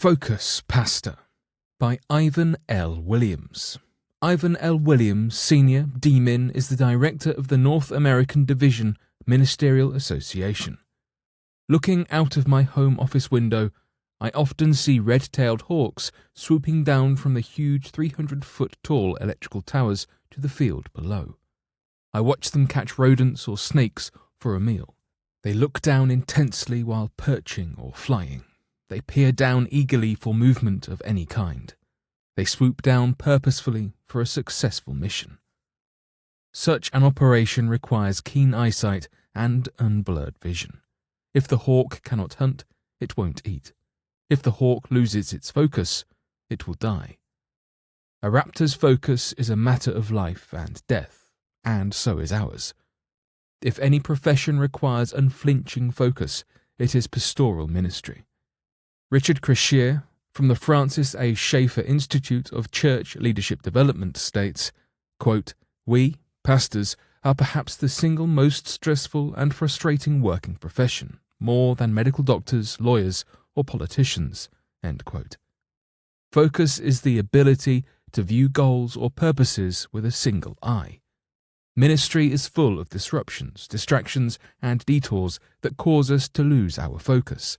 Focus, Pastor, by Ivan L. Williams. Ivan L. Williams, Senior, D-Min, is the director of the North American Division Ministerial Association. Looking out of my home office window, I often see red-tailed hawks swooping down from the huge 300-foot-tall electrical towers to the field below. I watch them catch rodents or snakes for a meal. They look down intensely while perching or flying. They peer down eagerly for movement of any kind. They swoop down purposefully for a successful mission. Such an operation requires keen eyesight and unblurred vision. If the hawk cannot hunt, it won't eat. If the hawk loses its focus, it will die. A raptor's focus is a matter of life and death, and so is ours. If any profession requires unflinching focus, it is pastoral ministry. Richard Crishier, from the Francis A. Schaeffer Institute of Church Leadership Development, states, quote, "We, pastors, are perhaps the single most stressful and frustrating working profession, more than medical doctors, lawyers, or politicians." End quote. Focus is the ability to view goals or purposes with a single eye. Ministry is full of disruptions, distractions, and detours that cause us to lose our focus.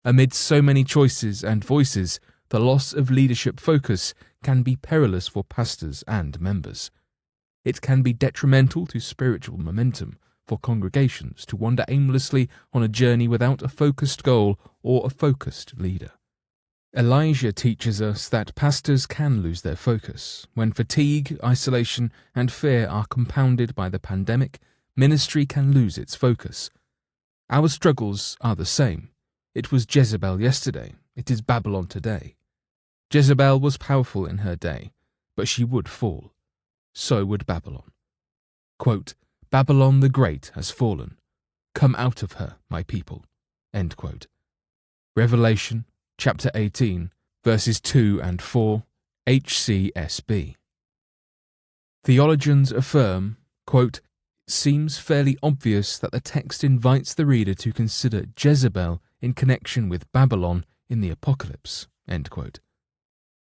Amid so many choices and voices, the loss of leadership focus can be perilous for pastors and members. It can be detrimental to spiritual momentum for congregations to wander aimlessly on a journey without a focused goal or a focused leader. Elijah teaches us that pastors can lose their focus. When fatigue, isolation, and fear are compounded by the pandemic, ministry can lose its focus. Our struggles are the same. It was Jezebel yesterday, it is Babylon today. Jezebel was powerful in her day, but she would fall. So would Babylon. Quote, "Babylon the Great has fallen. Come out of her, my people." End quote. Revelation, chapter 18, verses 2 and 4, HCSB. Theologians affirm, quote, "It seems fairly obvious that the text invites the reader to consider Jezebel in connection with Babylon in the Apocalypse." End quote.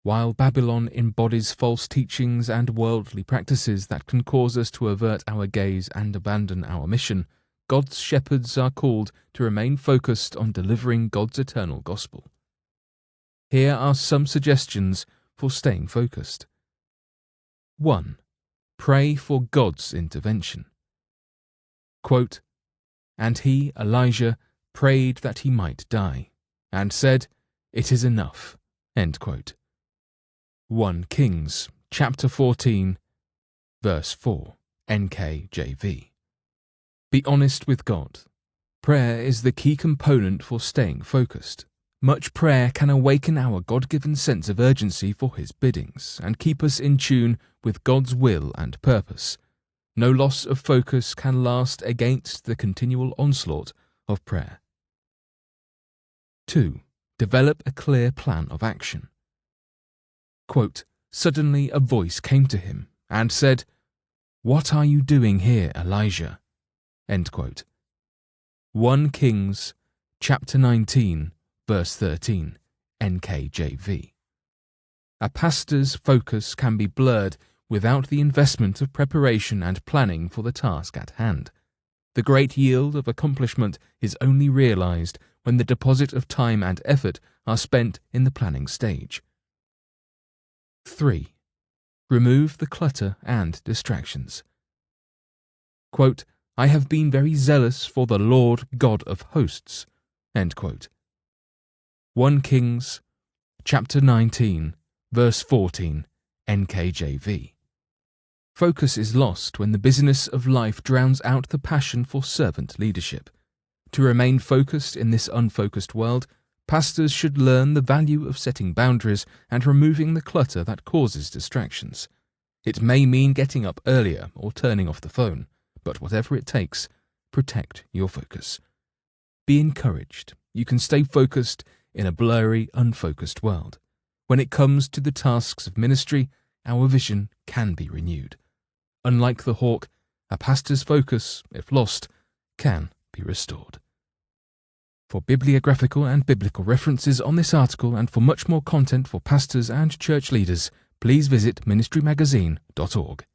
While Babylon embodies false teachings and worldly practices that can cause us to avert our gaze and abandon our mission, God's shepherds are called to remain focused on delivering God's eternal gospel. Here are some suggestions for staying focused. 1. Pray for God's intervention. Quote, "And he, Elijah, prayed that he might die, and said, 'It is enough.'" End quote. 1 Kings, chapter 14, verse 4, NKJV. Be honest with God. Prayer is the key component for staying focused. Much prayer can awaken our God-given sense of urgency for His biddings and keep us in tune with God's will and purpose. No loss of focus can last against the continual onslaught of prayer. 2. Develop a clear plan of action. Quote, "Suddenly a voice came to him and said, 'What are you doing here, Elijah?'" End quote. 1 Kings, chapter 19, verse 13, NKJV. A pastor's focus can be blurred without the investment of preparation and planning for the task at hand. The great yield of accomplishment is only realized when the deposit of time and effort are spent in the planning stage. 3. Remove the clutter and distractions. Quote, "I have been very zealous for the Lord God of hosts." End quote. 1 Kings, chapter 19, verse 14, NKJV. Focus is lost when the business of life drowns out the passion for servant leadership. To remain focused in this unfocused world, pastors should learn the value of setting boundaries and removing the clutter that causes distractions. It may mean getting up earlier or turning off the phone, but whatever it takes, protect your focus. Be encouraged. You can stay focused in a blurry, unfocused world. When it comes to the tasks of ministry, our vision can be renewed. Unlike the hawk, a pastor's focus, if lost, can be restored. For bibliographical and biblical references on this article and for much more content for pastors and church leaders, please visit ministrymagazine.org.